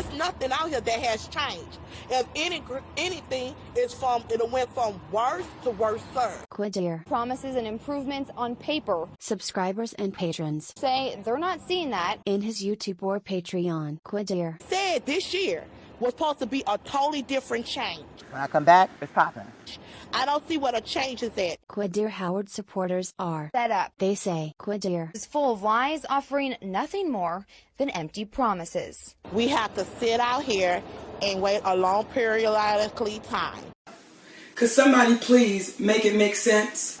It's nothing out here that has changed. If anything, it went from worse to worse. Quadir promises and improvements on paper. Subscribers and patrons say they're not seeing that in his YouTube or Patreon. Quadir said this year was supposed to be a totally different change. When I come back, it's popping. I don't see what a change is at. Qaadir Howard supporters are set up. They say Quadir is full of lies, offering nothing more than empty promises. We have to sit out here and wait a long periodically time. Could somebody please make it make sense?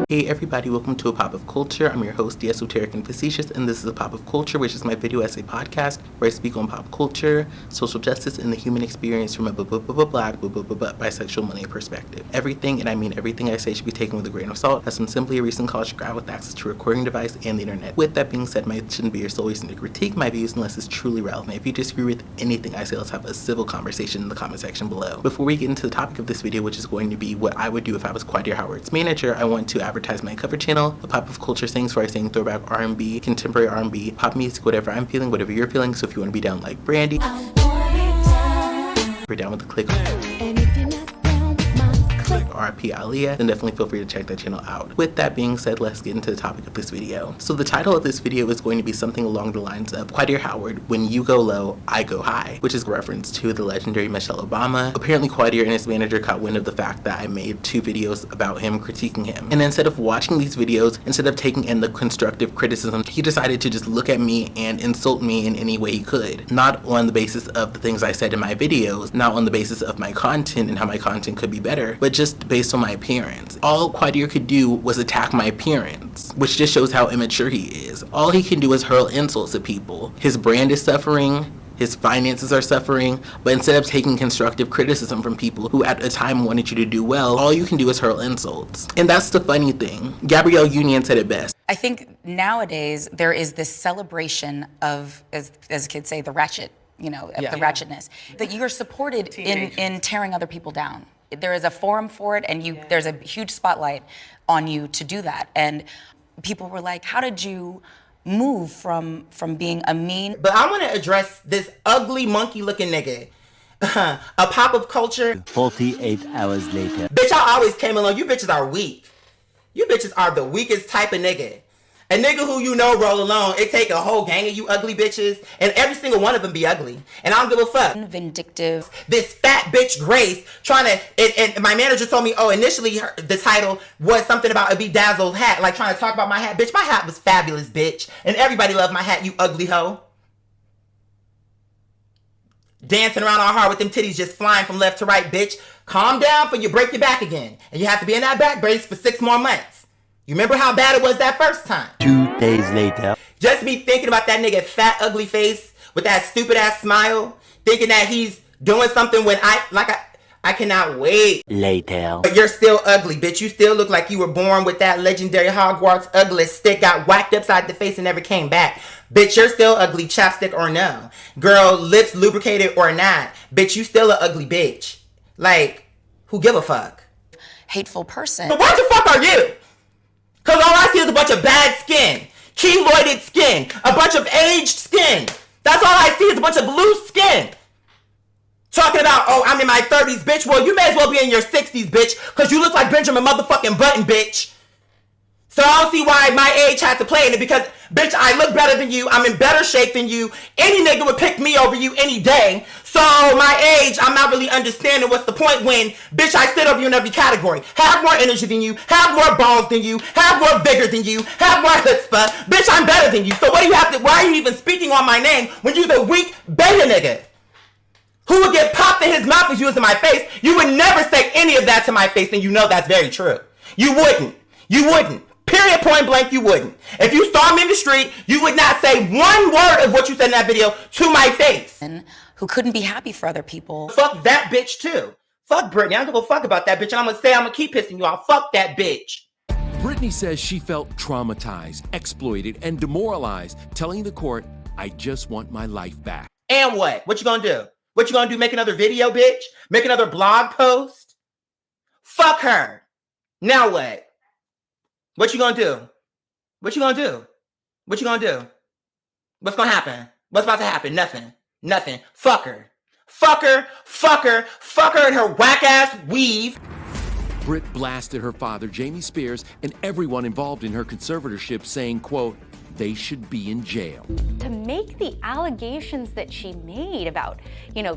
Hey everybody, welcome to A Pop of Culture. I'm your host, the Esoteric and Facetious, and this is A Pop of Culture, which is my video essay podcast where I speak on pop culture, social justice, and the human experience from a Black, bisexual money perspective. Everything, and I mean everything I say, should be taken with a grain of salt, as I'm simply a recent college grad with access to a recording device and the internet. With that being said, shouldn't be your sole reason to critique my views unless it's truly relevant. If you disagree with anything I say, let's have a civil conversation in the comment section below. Before we get into the topic of this video, which is going to be what I would do if I was Quadir Howard's manager, I want to advertise my cover channel, A Pop of Culture Sings, where I sing throwback R&B, contemporary R&B, pop music, whatever I'm feeling, whatever you're feeling. So if you want to be down like Brandy, we're down with the click. RP Aaliyah, then definitely feel free to check that channel out. With that being said, let's get into the topic of this video. So the title of this video is going to be something along the lines of Quadir Howard, when you go low, I go high, which is a reference to the legendary Michelle Obama. Apparently Quadir and his manager caught wind of the fact that I made 2 videos about him critiquing him. And instead of watching these videos, instead of taking in the constructive criticism, he decided to just look at me and insult me in any way he could. Not on the basis of the things I said in my videos, not on the basis of my content and how my content could be better, but just based on my appearance. All Quadir could do was attack my appearance, which just shows how immature he is. All he can do is hurl insults at people. His brand is suffering, his finances are suffering, but instead of taking constructive criticism from people who at a time wanted you to do well, all you can do is hurl insults. And that's the funny thing. Gabrielle Union said it best. I think nowadays there is this celebration of, as kids say, the ratchet, the ratchetness, that you're supported in tearing other people down. There is a forum for it, and there's a huge spotlight on you to do that. And people were like, how did you move from being a mean? But I want to address this ugly monkey looking nigga. A Pop of Culture. 48 hours later. Bitch, I always came along. You bitches are weak. You bitches are the weakest type of nigga. A nigga who roll alone, it take a whole gang of you ugly bitches, and every single one of them be ugly. And I don't give a fuck. Vindictive. This fat bitch Grace trying to, and my manager told me, initially the title was something about a bedazzled hat, like trying to talk about my hat. Bitch, my hat was fabulous, bitch. And everybody loved my hat, you ugly hoe. Dancing around all hard with them titties just flying from left to right, bitch. Calm down before you break your back again. And you have to be in that back brace for 6 more months. You remember how bad it was that first time? 2 days later. Just be thinking about that nigga fat ugly face with that stupid ass smile, thinking that he's doing something when I cannot wait. Later. But you're still ugly, bitch. You still look like you were born with that legendary Hogwarts ugly stick, got whacked upside the face and never came back. Bitch, you're still ugly, chapstick or no. Girl, lips lubricated or not. Bitch, you still an ugly bitch. Like, who give a fuck? Hateful person. But what the fuck are you? Because all I see is a bunch of bad skin, keloided skin, a bunch of aged skin. That's all I see is a bunch of loose skin. Talking about, I'm in my 30s, bitch. Well, you may as well be in your 60s, bitch, because you look like Benjamin motherfucking Button, bitch. So I don't see why my age had to play in it, because, bitch, I look better than you. I'm in better shape than you. Any nigga would pick me over you any day. So my age, I'm not really understanding what's the point when, bitch, I sit over you in every category. Have more energy than you. Have more balls than you. Have more vigor than you. Have more chutzpah. Bitch, I'm better than you. So why are you even speaking on my name when you're the weak beta nigga? Who would get popped in his mouth if you was in my face? You would never say any of that to my face, and you know that's very true. You wouldn't. You wouldn't. Period, point blank, you wouldn't. If you saw me in the street, you would not say one word of what you said in that video to my face. Who couldn't be happy for other people. Fuck that bitch too. Fuck Britney. I don't give a fuck about that bitch, and I'm gonna keep pissing you off. Fuck that bitch. Britney says she felt traumatized, exploited, and demoralized, telling the court, I just want my life back. And what? What you gonna do? What you gonna do? Make another video, bitch? Make another blog post? Fuck her. Now what? What you gonna do? What you gonna do? What you gonna do? What's gonna happen? What's about to happen? Nothing. Nothing. Fuck her. Fuck her. Fuck her. Fuck her and her whack-ass weave. Britt blasted her father, Jamie Spears, and everyone involved in her conservatorship, saying, quote, they should be in jail. To make the allegations that she made about,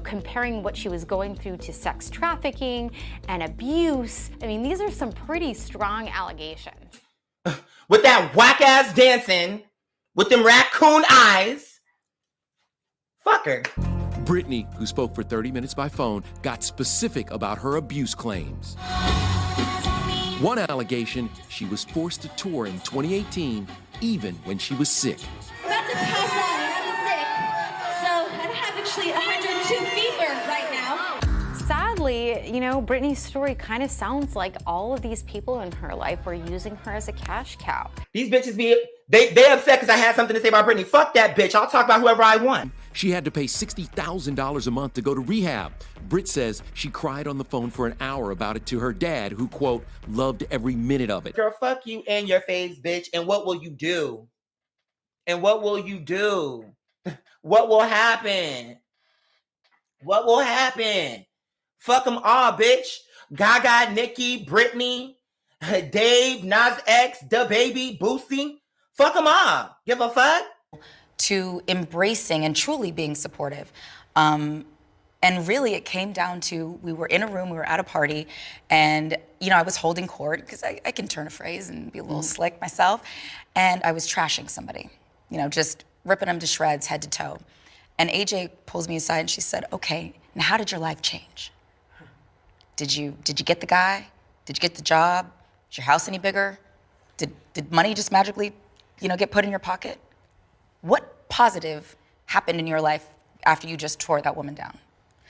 comparing what she was going through to sex trafficking and abuse, I mean, these are some pretty strong allegations. With that whack-ass dancing, with them raccoon eyes, fuck her. Brittany, who spoke for 30 minutes by phone, got specific about her abuse claims. One allegation, she was forced to tour in 2018, even when she was sick. I'm about to pass out and I'm sick, so I have actually 102 fever right now. Sadly, Brittany's story kind of sounds like all of these people in her life were using her as a cash cow. These bitches they upset because I had something to say about Brittany. Fuck that bitch. I'll talk about whoever I want. She had to pay $60,000 a month to go to rehab. Britt says she cried on the phone for an hour about it to her dad, who, quote, loved every minute of it. Girl, fuck you and your face, bitch. And what will you do? And what will you do? What will happen? What will happen? Fuck them all, bitch. Gaga, Nicki, Brittany, Dave, Nas X, DaBaby, Boosie. Fuck them all. Give a fuck? To embracing and truly being supportive. And really it came down to, we were in a room, we were at a party, and I was holding court, because I can turn a phrase and be a little slick myself, and I was trashing somebody, just ripping them to shreds, head to toe. And AJ pulls me aside and she said, okay, now how did your life change? Did you get the guy? Did you get the job? Is your house any bigger? Did money just magically, get put in your pocket? What positive happened in your life after you just tore that woman down?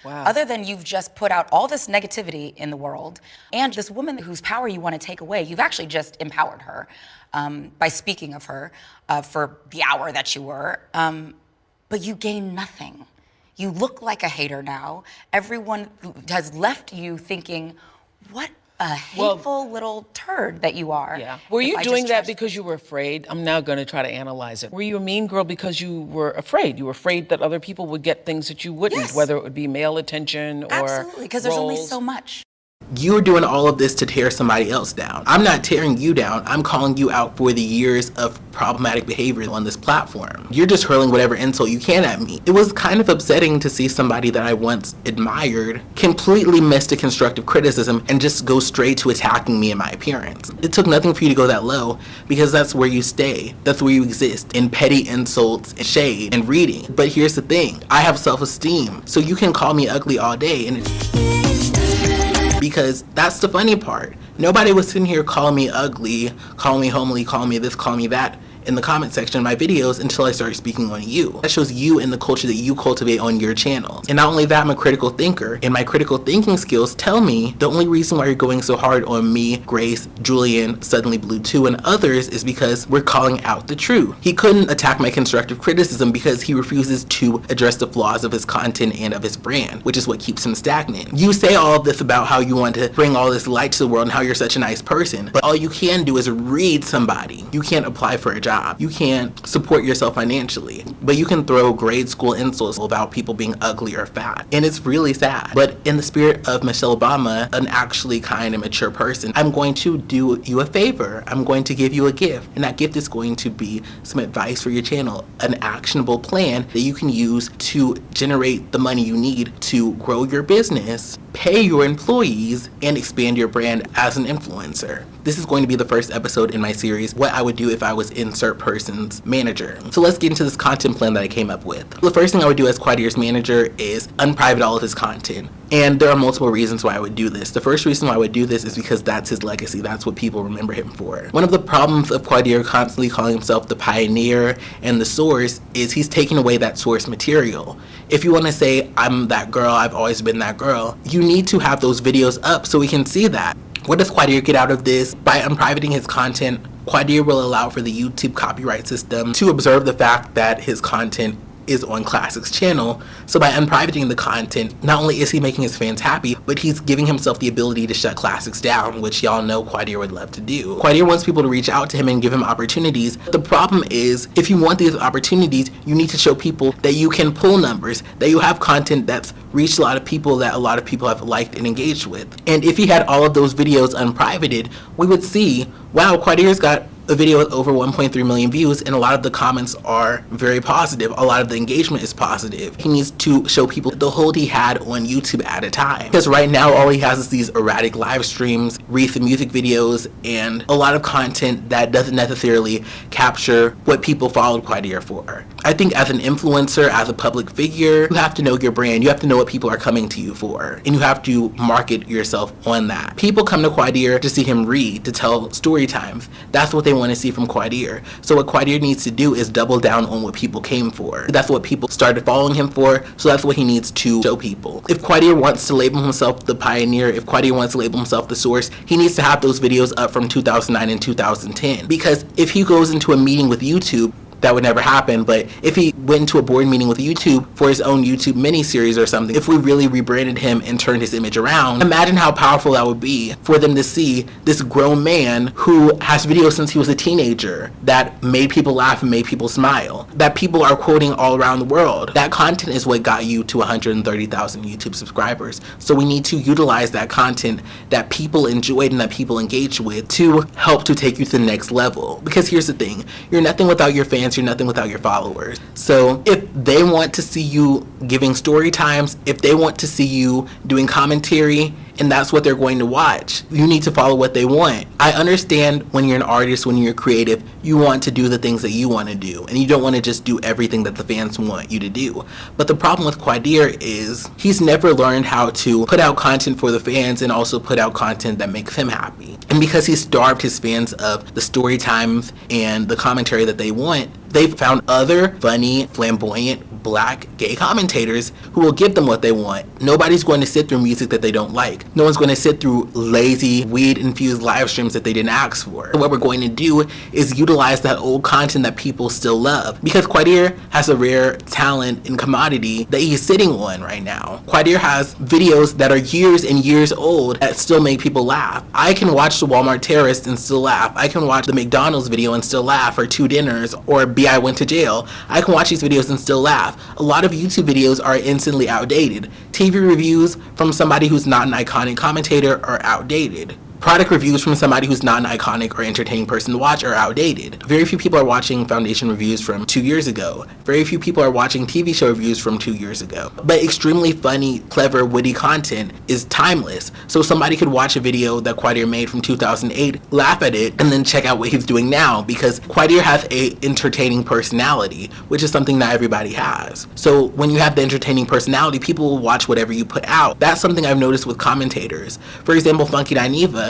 Wow. Other than you've just put out all this negativity in the world, and this woman whose power you want to take away, you've actually just empowered her by speaking of her for the hour that you were, but you gain nothing. You look like a hater now. Everyone has left you thinking, what a hateful little turd that you are. Yeah. Were you doing that because you were afraid? I'm now going to try to analyze it. Were you a mean girl because you were afraid? You were afraid that other people would get things that you wouldn't, yes. Whether it would be male attention or absolutely, because there's only so much. You're doing all of this to tear somebody else down. I'm not tearing you down. I'm calling you out for the years of problematic behavior on this platform. You're just hurling whatever insult you can at me. It was kind of upsetting to see somebody that I once admired completely miss the constructive criticism and just go straight to attacking me and my appearance. It took nothing for you to go that low, because that's where you stay. That's where you exist, in petty insults, and shade, and reading. But here's the thing. I have self-esteem, so you can call me ugly all day, and because that's the funny part. Nobody was sitting here calling me ugly, calling me homely, calling me this, calling me that in the comment section of my videos until I started speaking on you. That shows you and the culture that you cultivate on your channel. And not only that, I'm a critical thinker, and my critical thinking skills tell me the only reason why you're going so hard on me, Grace, Julian, Suddenly Blue 2, and others is because we're calling out the truth. He couldn't attack my constructive criticism because he refuses to address the flaws of his content and of his brand, which is what keeps him stagnant. You say all of this about how you want to bring all this light to the world and how you're such a nice person, but all you can do is read somebody. You can't apply for a job. You can't support yourself financially, but you can throw grade school insults about people being ugly or fat, and it's really sad. But in the spirit of Michelle Obama, an actually kind and mature person, I'm going to do you a favor. I'm going to give you a gift, and that gift is going to be some advice for your channel, an actionable plan that you can use to generate the money you need to grow your business, pay your employees, and expand your brand as an influencer. This is going to be the first episode in my series, What I Would Do If I Was Insert Person's Manager. So let's get into this content plan that I came up with. The first thing I would do as Quadir's manager is unprivate all of his content. And there are multiple reasons why I would do this. The first reason why I would do this is because that's his legacy. That's what people remember him for. One of the problems of Quadir constantly calling himself the pioneer and the source is he's taking away that source material. If you want to say, I'm that girl, I've always been that girl, you need to have those videos up so we can see that. What does Quadir get out of this? By unprivating his content, Quadir will allow for the YouTube copyright system to observe the fact that his content is on Classic's channel. So by unprivating the content, not only is he making his fans happy, but he's giving himself the ability to shut Classics down, which y'all know Quadir would love to do. Quadir wants people to reach out to him and give him opportunities. The problem is, if you want these opportunities, you need to show people that you can pull numbers, that you have content that's reached a lot of people, that a lot of people have liked and engaged with. And if he had all of those videos unprivated, we would see, wow, Quadir's got a video with over 1.3 million views, and a lot of the comments are very positive. A lot of the engagement is positive. He needs to show people the hold he had on YouTube at a time. Because right now, all he has is these erratic live streams, recent music videos, and a lot of content that doesn't necessarily capture what people followed Quadir for. I think as an influencer, as a public figure, you have to know your brand. You have to know what people are coming to you for. And you have to market yourself on that. People come to Quadir to see him read, to tell story times. That's what they want to see from Quadir. So what Quadir needs to do is double down on what people came for. That's what people started following him for, so that's what he needs to show people. If Quadir wants to label himself the pioneer, if Quadir wants to label himself the source, he needs to have those videos up from 2009 and 2010. Because if he goes into a meeting with YouTube, that would never happen, but if he went into a board meeting with YouTube for his own YouTube miniseries or something, if we really rebranded him and turned his image around, imagine how powerful that would be for them to see this grown man who has videos since he was a teenager that made people laugh and made people smile, that people are quoting all around the world. That content is what got you to 130,000 YouTube subscribers. So we need to utilize that content that people enjoyed and that people engaged with to help to take you to the next level. Because here's the thing, you're nothing without your fans, you're nothing without your followers. So if they want to see you giving story times, if they want to see you doing commentary, and that's what they're going to watch, you need to follow what they want. I understand when you're an artist, when you're creative, you want to do the things that you want to do, and you don't want to just do everything that the fans want you to do. But the problem with Quadir is he's never learned how to put out content for the fans and also put out content that makes him happy. And because he's starved his fans of the story times and the commentary that they want, they've found other funny, flamboyant, black, gay commentators who will give them what they want. Nobody's going to sit through music that they don't like. No one's going to sit through lazy, weed-infused live streams that they didn't ask for. What we're going to do is utilize that old content that people still love. Because Quadir has a rare talent and commodity that he's sitting on right now. Quadir has videos that are years and years old that still make people laugh. I can watch the Walmart terrorist and still laugh. I can watch the McDonald's video and still laugh, or 2 dinners, or B.I. went to jail. I can watch these videos and still laugh. A lot of YouTube videos are instantly outdated. TV reviews from somebody who's not an iconic commentator are outdated. Product reviews from somebody who's not an iconic or entertaining person to watch are outdated. Very few people are watching foundation reviews from 2 years ago. Very few people are watching TV show reviews from 2 years ago. But extremely funny, clever, witty content is timeless. So somebody could watch a video that Quadir made from 2008, laugh at it, and then check out what he's doing now, because Quadir has a entertaining personality, which is something not everybody has. So when you have the entertaining personality, people will watch whatever you put out. That's something I've noticed with commentators. For example, Funky Dineva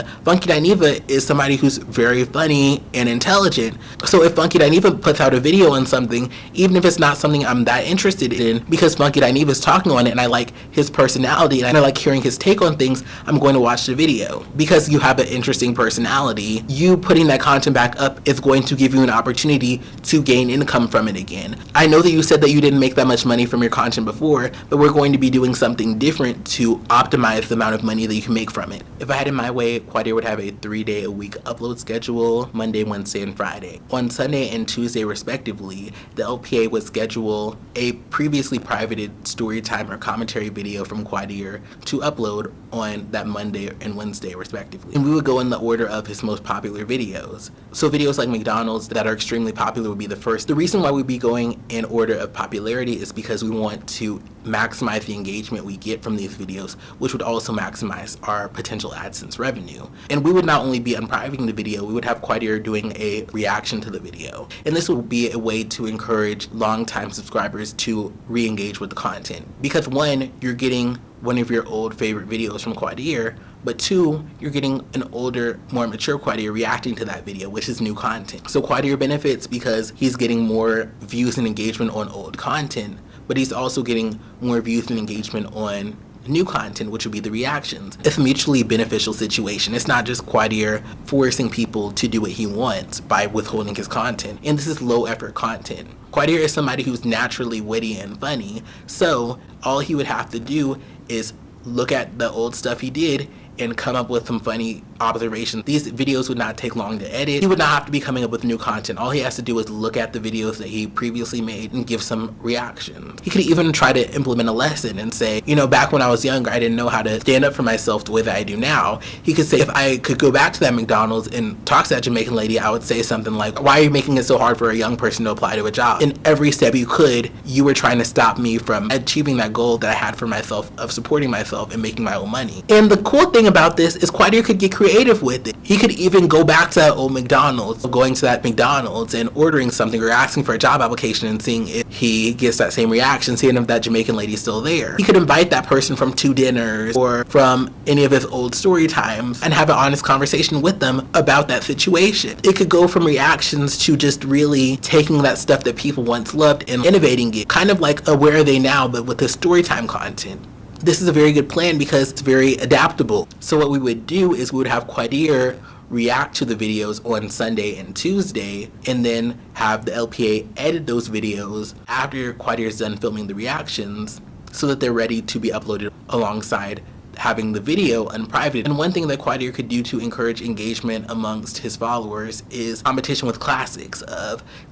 is somebody who's very funny and intelligent. So if Funky Dineva puts out a video on something, even if it's not something I'm that interested in, because Funky Dineva is talking on it and I like his personality and I like hearing his take on things, I'm going to watch the video. Because you have an interesting personality, you putting that content back up is going to give you an opportunity to gain income from it again. I know that you said that you didn't make that much money from your content before, but we're going to be doing something different to optimize the amount of money that you can make from it. If I had it my way, Quadir would have a 3-day-a-week upload schedule, Monday, Wednesday, and Friday. On Sunday and Tuesday, respectively, the LPA would schedule a previously privated story time or commentary video from Quadir to upload on that Monday and Wednesday, respectively. And we would go in the order of his most popular videos. So videos like McDonald's that are extremely popular would be the first. The reason why we'd be going in order of popularity is because we want to maximize the engagement we get from these videos, which would also maximize our potential AdSense revenue. And we would not only be unprivating the video, we would have Quadir doing a reaction to the video. And this would be a way to encourage long-time subscribers to re-engage with the content. Because 1, you're getting one of your old favorite videos from Quadir, but 2, you're getting an older, more mature Quadir reacting to that video, which is new content. So Quadir benefits because he's getting more views and engagement on old content, but he's also getting more views and engagement on new content, which would be the reactions. It's a mutually beneficial situation. It's not just Quadir forcing people to do what he wants by withholding his content. And this is low effort content. Quadir is somebody who's naturally witty and funny, so all he would have to do is look at the old stuff he did and come up with some funny observations. These videos would not take long to edit. He would not have to be coming up with new content. All he has to do is look at the videos that he previously made and give some reactions. He could even try to implement a lesson and say, you know, back when I was younger, I didn't know how to stand up for myself the way that I do now. He could say, if I could go back to that McDonald's and talk to that Jamaican lady, I would say something like, why are you making it so hard for a young person to apply to a job? In every step you could, you were trying to stop me from achieving that goal that I had for myself of supporting myself and making my own money. And the cool thing about this is Quadir could get creative with it. He could even go back to that old McDonald's, going to that McDonald's and ordering something or asking for a job application and seeing if he gets that same reaction, seeing if that Jamaican lady's still there. He could invite that person from 2 dinners or from any of his old story times and have an honest conversation with them about that situation. It could go from reactions to just really taking that stuff that people once loved and innovating it, kind of like a Where Are They Now, but with the storytime content. This is a very good plan because it's very adaptable. So what we would do is we would have Quadir react to the videos on Sunday and Tuesday, and then have the LPA edit those videos after Quadir is done filming the reactions so that they're ready to be uploaded alongside having the video unprivate. And one thing that Quadir could do to encourage engagement amongst his followers is competition with Classics.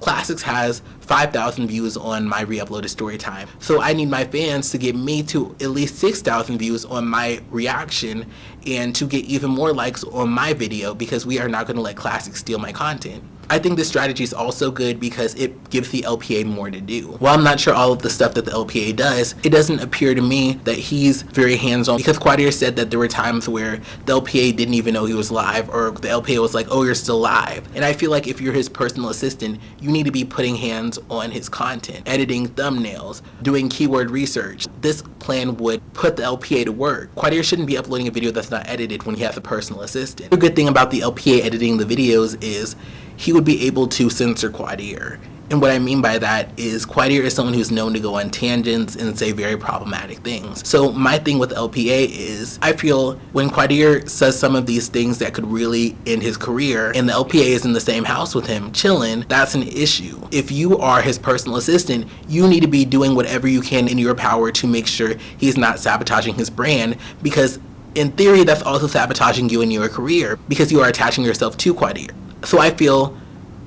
Classics has 5,000 views on my re-uploaded story time. So I need my fans to get me to at least 6,000 views on my reaction and to get even more likes on my video, because we are not going to let Classics steal my content. I think this strategy is also good because it gives the LPA more to do. While I'm not sure all of the stuff that the LPA does, it doesn't appear to me that he's very hands-on, because Quadir said that there were times where the LPA didn't even know he was live, or the LPA was like, oh, you're still live. And I feel like if you're his personal assistant, you need to be putting hands on his content, editing thumbnails, doing keyword research. This plan would put the LPA to work. Quadir shouldn't be uploading a video that's not edited when he has a personal assistant. The good thing about the LPA editing the videos is he would be able to censor Quadir. And what I mean by that is Quadir is someone who's known to go on tangents and say very problematic things. So my thing with LPA is, I feel when Quadir says some of these things that could really end his career, and the LPA is in the same house with him chilling, that's an issue. If you are his personal assistant, you need to be doing whatever you can in your power to make sure he's not sabotaging his brand, because in theory that's also sabotaging you in your career, because you are attaching yourself to Quadir. So I feel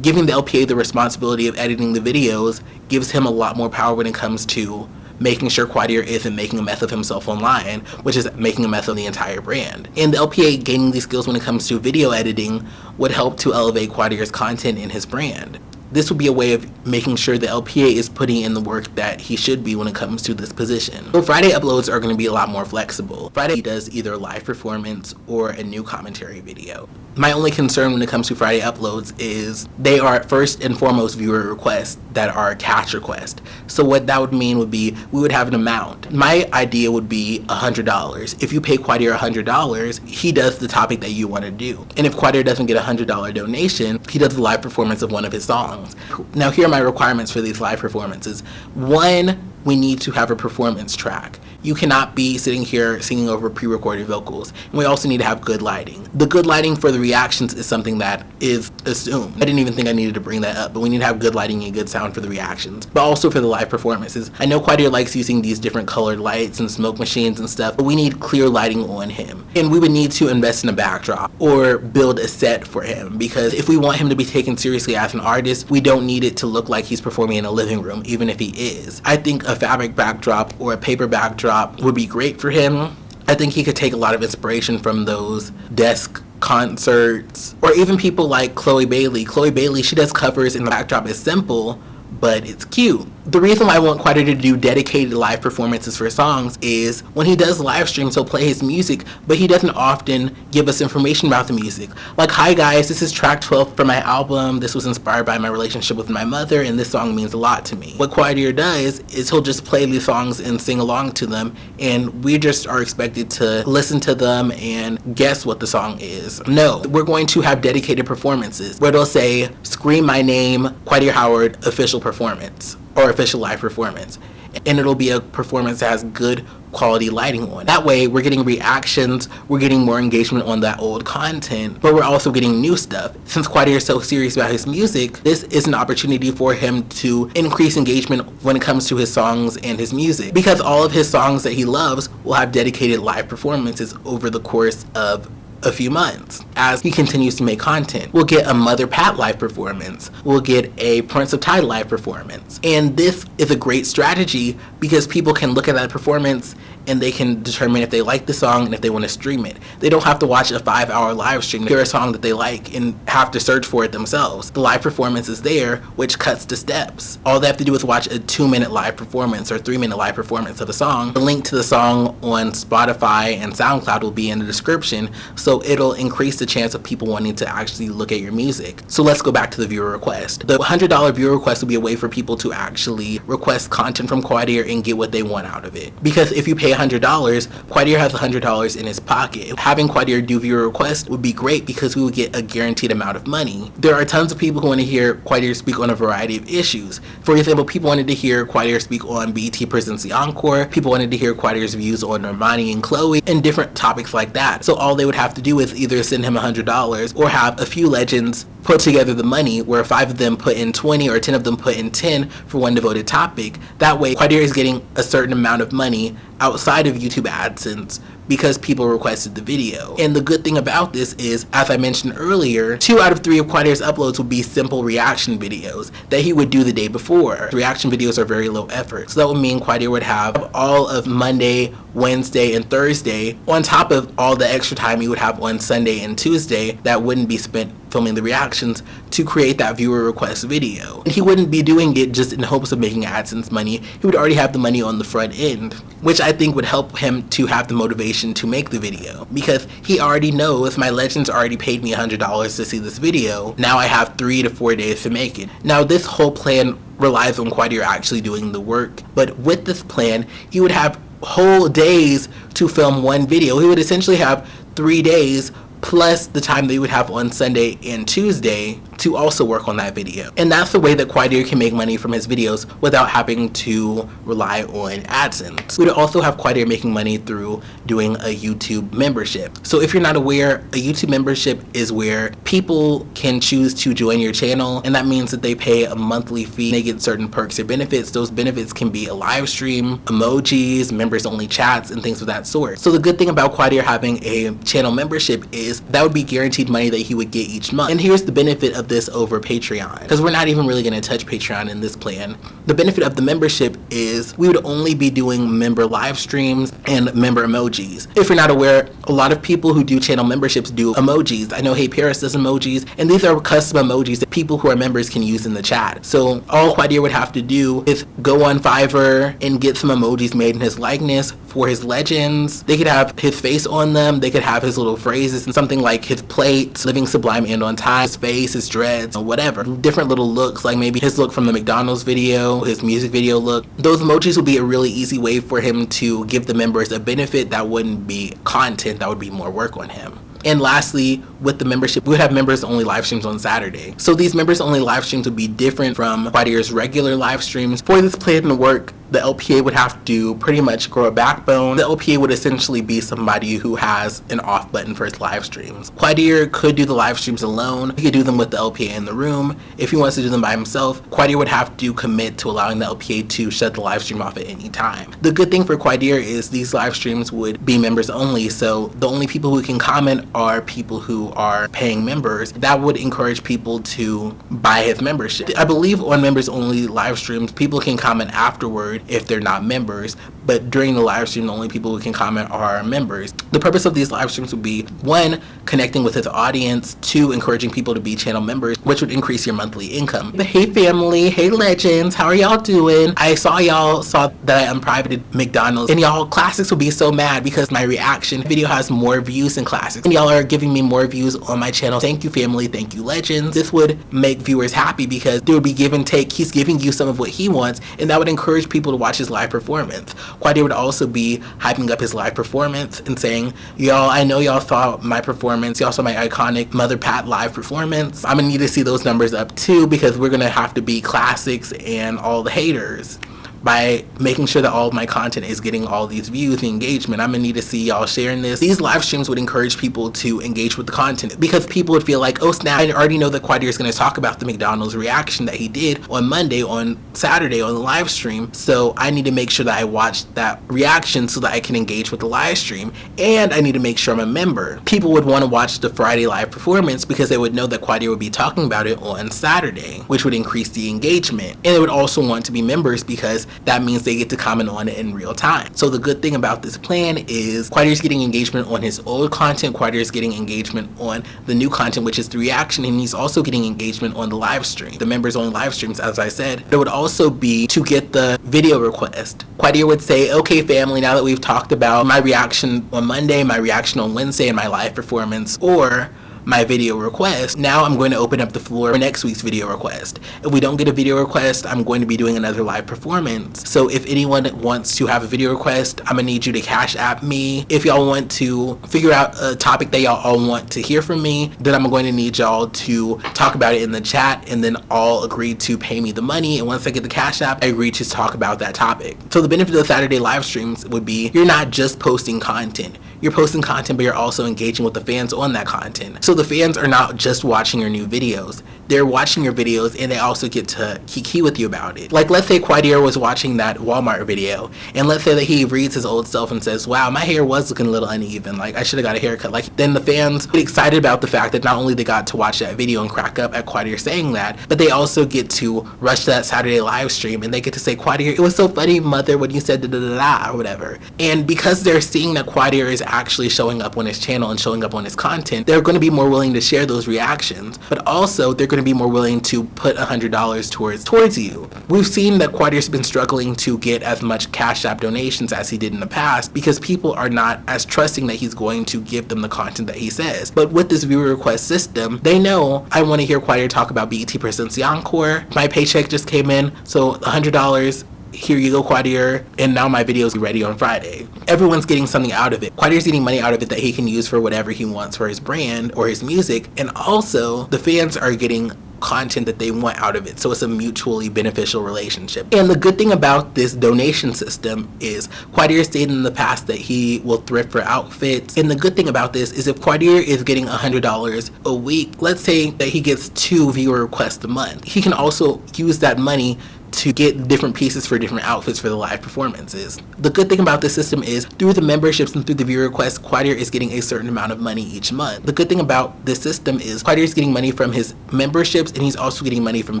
giving the LPA the responsibility of editing the videos gives him a lot more power when it comes to making sure Quadir isn't making a mess of himself online, which is making a mess of the entire brand. And the LPA gaining these skills when it comes to video editing would help to elevate Quadir's content in his brand. This would be a way of making sure the LPA is putting in the work that he should be when it comes to this position. So Friday uploads are going to be a lot more flexible. Friday he does either a live performance or a new commentary video. My only concern when it comes to Friday uploads is they are first and foremost viewer requests that are cash requests. So what that would mean would be we would have an amount. My idea would be $100. If you pay Quadir $100, he does the topic that you want to do. And if Quadir doesn't get a $100 donation, he does a live performance of one of his songs. Now here are my requirements for these live performances. 1, we need to have a performance track. You cannot be sitting here singing over pre-recorded vocals. And we also need to have good lighting. The good lighting for the reactions is something that is assumed. I didn't even think I needed to bring that up, but we need to have good lighting and good sound for the reactions, but also for the live performances. I know Quadir likes using these different colored lights and smoke machines and stuff, but we need clear lighting on him. And we would need to invest in a backdrop or build a set for him, because if we want him to be taken seriously as an artist, we don't need it to look like he's performing in a living room, even if he is. I think a fabric backdrop or a paper backdrop would be great for him. I think he could take a lot of inspiration from those desk concerts, or even people like Chloe Bailey. Chloe Bailey, she does covers and the backdrop is simple, but it's cute. The reason why I want Quadir to do dedicated live performances for songs is when he does live streams, he'll play his music, but he doesn't often give us information about the music. Like, hi guys, this is track 12 from my album. This was inspired by my relationship with my mother, and this song means a lot to me. What Quadir does is he'll just play these songs and sing along to them, and we just are expected to listen to them and guess what the song is. No, we're going to have dedicated performances where they'll say, "Scream My Name, Qaadir Howard, official performance," or official live performance. and it'll be a performance that has good quality lighting on. That way we're getting reactions, we're getting more engagement on that old content, but we're also getting new stuff. Since Quadir is so serious about his music, this is an opportunity for him to increase engagement when it comes to his songs and his music, because all of his songs that he loves will have dedicated live performances over the course of a few months. As he continues to make content, we'll get a Mother Pat live performance, we'll get a Prince of Tide live performance, and this is a great strategy because people can look at that performance and they can determine if they like the song and if they want to stream it. They don't have to watch a 5-hour live stream to hear a song that they like and have to search for it themselves. The live performance is there, which cuts to steps. All they have to do is watch a 2-minute live performance or 3-minute live performance of a song. The link to the song on Spotify and SoundCloud will be in the description, so it'll increase the chance of people wanting to actually look at your music. So let's go back to the viewer request. The $100 viewer request will be a way for people to actually request content from Quadir and get what they want out of it. Because if you pay $100, Quadir has $100 in his pocket. Having Quadir do viewer requests would be great because we would get a guaranteed amount of money. There are tons of people who want to hear Quadir speak on a variety of issues. For example, people wanted to hear Quadir speak on BET Presents the Encore, people wanted to hear Quadir's views on Normani and Chloe, and different topics like that. So all they would have to do is either send him $100 or have a few legends put together the money where 5 of them put in 20 or 10 of them put in 10 for one devoted topic. That way Quadir is getting a certain amount of money outside of YouTube AdSense because people requested the video. And the good thing about this is, as I mentioned earlier, 2 out of 3 of Quadir's uploads would be simple reaction videos that he would do the day before. Reaction videos are very low effort. So that would mean Quadir would have all of Monday, Wednesday, and Thursday on top of all the extra time he would have on Sunday and Tuesday that wouldn't be spent filming the reactions to create that viewer request video. And he wouldn't be doing it just in hopes of making AdSense money. He would already have the money on the front end, which I think would help him to have the motivation to make the video, because he already knows my legends already paid me $100 to see this video. Now I have 3 to 4 days to make it. Now this whole plan relies on Quadir actually doing the work, but with this plan he would have whole days to film one video. He would essentially have 3 days plus the time they would have on Sunday and Tuesday to also work on that video. And that's the way that Quadir can make money from his videos without having to rely on AdSense. We would also have Quadir making money through doing a YouTube membership. So if you're not aware, a YouTube membership is where people can choose to join your channel, and that means that they pay a monthly fee. They get certain perks or benefits. Those benefits can be a live stream, emojis, members only chats, and things of that sort. So the good thing about Quadir having a channel membership is that would be guaranteed money that he would get each month. And here's the benefit of this over Patreon, because we're not even really going to touch Patreon in this plan. The benefit of the membership is we would only be doing member live streams and member emojis. If you're not aware, a lot of people who do channel memberships do emojis. I know Hey Paris does emojis, and these are custom emojis that people who are members can use in the chat. So all Quadir would have to do is go on Fiverr and get some emojis made in his likeness for his legends. They could have his face on them, they could have his little phrases and something like his plate, living sublime and on time, his face, his dreads, or whatever. Different little looks, like maybe his look from the McDonald's video, his music video look. Those emojis would be a really easy way for him to give the members a benefit that wouldn't be content, that would be more work on him. And lastly, with the membership, we would have members only live streams on Saturday. So these members only live streams would be different from Quadir's regular live streams. For this plan to work, the LPA would have to pretty much grow a backbone. The LPA would essentially be somebody who has an off button for his live streams. Quadir could do the live streams alone. He could do them with the LPA in the room. If he wants to do them by himself, Quadir would have to commit to allowing the LPA to shut the live stream off at any time. The good thing for Quadir is these live streams would be members only, so the only people who can comment are people who are paying members. That would encourage people to buy his membership. I believe on members only live streams, people can comment afterward if they're not members, but during the live stream, the only people who can comment are members. The purpose of these live streams would be 1, connecting with his audience, 2, encouraging people to be channel members, which would increase your monthly income. But hey family, hey legends, how are y'all doing? I saw y'all saw that I unprivated McDonald's, and y'all classics will be so mad because my reaction video has more views than classics, and y'all are giving me more views on my channel. Thank you family, thank you legends. This would make viewers happy because there would be give and take. He's giving you some of what he wants, and that would encourage people to watch his live performance. Quadir would also be hyping up his live performance and saying, y'all, I know y'all saw my performance, y'all saw my iconic Mother Pat live performance. I'm gonna need to see those numbers up too, because we're gonna have to beat classics and all the haters. by making sure that all of my content is getting all these views and engagement. I'm gonna need to see y'all sharing this. These live streams would encourage people to engage with the content, because people would feel like, oh snap, I already know that Quadir is gonna talk about the McDonald's reaction that he did on Monday, on Saturday on the live stream, so I need to make sure that I watch that reaction so that I can engage with the live stream, and I need to make sure I'm a member. People would want to watch the Friday live performance because they would know that Quadir would be talking about it on Saturday, which would increase the engagement. And they would also want to be members because that means they get to comment on it in real time. So the good thing about this plan is Quadir's getting engagement on his old content, Quadir's getting engagement on the new content, which is the reaction, and he's also getting engagement on the live stream, the members only live streams, as I said. It would also be to get the video request. Quadir would say, okay family, now that we've talked about my reaction on Monday, my reaction on Wednesday, and my live performance, or my video request, now I'm going to open up the floor for next week's video request. If we don't get a video request, I'm going to be doing another live performance. So if anyone wants to have a video request, I'm gonna need you to Cash App me. If y'all want to figure out a topic that y'all all want to hear from me, then I'm going to need y'all to talk about it in the chat, and then all agree to pay me the money. And once I get the Cash App, I agree to talk about that topic. So the benefit of the Saturday live streams would be you're not just posting content. You're posting content, but you're also engaging with the fans on that content. So the fans are not just watching your new videos. They're watching your videos, and they also get to kiki with you about it. Like, let's say Quadir was watching that Walmart video, and let's say that he reads his old self and says, wow, my hair was looking a little uneven, like I should have got a haircut. Like, then the fans get excited about the fact that not only they got to watch that video and crack up at Quadir saying that, but they also get to rush to that Saturday live stream, and they get to say, Quadir, it was so funny, mother, when you said da-da-da-da, or whatever. And because they're seeing that Quadir is actually showing up on his channel and showing up on his content, they're going to be more willing to share those reactions, but also they're going to be more willing to put $100 towards you. We've seen that Quadir's been struggling to get as much Cash App donations as he did in the past because people are not as trusting that he's going to give them the content that he says. But with this viewer request system, they know I want to hear Quadir talk about BET Presents Encore. My paycheck just came in, so $100. Here you go, Quadir, and now my videos are ready on Friday. Everyone's getting something out of it. Quadir's getting money out of it that he can use for whatever he wants for his brand or his music, and also the fans are getting content that they want out of it, so it's a mutually beneficial relationship. And the good thing about this donation system is Quadir stated in the past that he will thrift for outfits, and the good thing about this is if Quadir is getting $100 a week, let's say that he gets 2 viewer requests a month, he can also use that money to get different pieces for different outfits for the live performances. The good thing about this system is through the memberships and through the viewer requests, Quadir is getting a certain amount of money each month. The good thing about this system is Quadir is getting money from his memberships, and he's also getting money from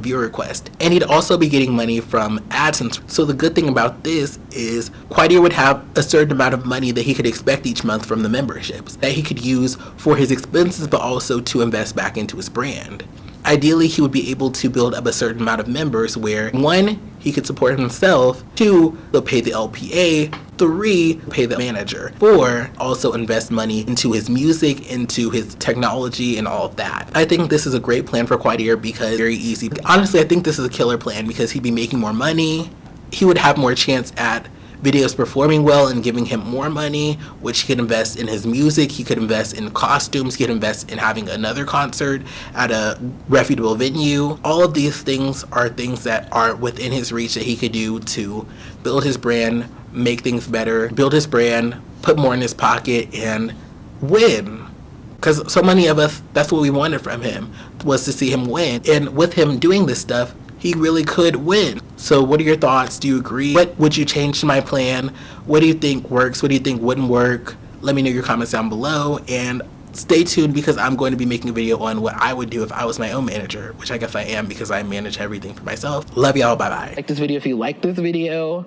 viewer requests, and he'd also be getting money from AdSense. So the good thing about this is Quadir would have a certain amount of money that he could expect each month from the memberships that he could use for his expenses, but also to invest back into his brand. Ideally, he would be able to build up a certain amount of members where 1, he could support himself, 2, they'll pay the LPA, 3, pay the manager, 4, also invest money into his music, into his technology, and all of that. I think this is a great plan for Quadir because it's very easy. Honestly, I think this is a killer plan because he'd be making more money, he would have more chance at videos performing well and giving him more money, which he could invest in his music, he could invest in costumes, he could invest in having another concert at a reputable venue. All of these things are things that are within his reach that he could do to build his brand, make things better, build his brand, put more in his pocket, and win. Because so many of us, that's what we wanted from him, was to see him win. And with him doing this stuff, he really could win. So what are your thoughts? Do you agree? What would you change to my plan? What do you think works? What do you think wouldn't work? Let me know your comments down below, and stay tuned because I'm going to be making a video on what I would do if I was my own manager, which I guess I am because I manage everything for myself. Love y'all, bye bye. Like this video if you like this video.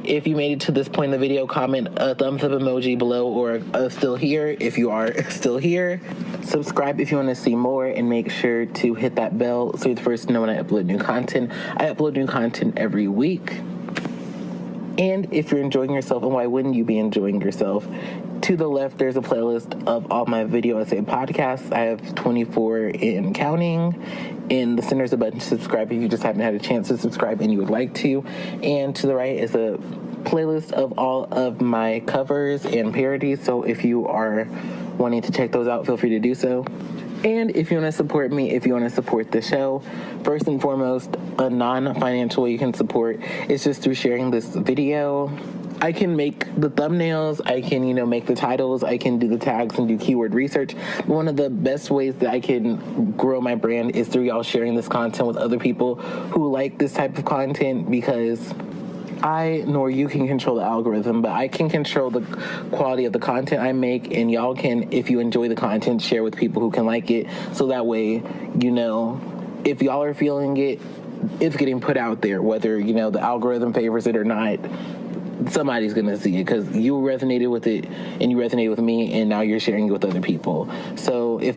If you made it to this point in the video, comment a thumbs up emoji below or still here if you are still here. Subscribe if you want to see more, and make sure to hit that bell so you're the first to know when I upload new content. I upload new content every week. And if you're enjoying yourself, and why wouldn't you be enjoying yourself? To the left, there's a playlist of all my video essay podcasts. I have 24 and counting. In the center is a button to subscribe if you just haven't had a chance to subscribe and you would like to. And to the right is a playlist of all of my covers and parodies. So if you are wanting to check those out, feel free to do so. And if you want to support me, if you want to support the show, first and foremost, a non-financial way you can support is just through sharing this video. I can make the thumbnails, I can, make the titles, I can do the tags and do keyword research. But one of the best ways that I can grow my brand is through y'all sharing this content with other people who like this type of content, because I nor you can control the algorithm, but I can control the quality of the content I make, and y'all can, if you enjoy the content, share with people who can like it, so that way, if y'all are feeling it, it's getting put out there, whether, the algorithm favors it or not. Somebody's gonna see it because you resonated with it and you resonated with me, and now you're sharing it with other people. So if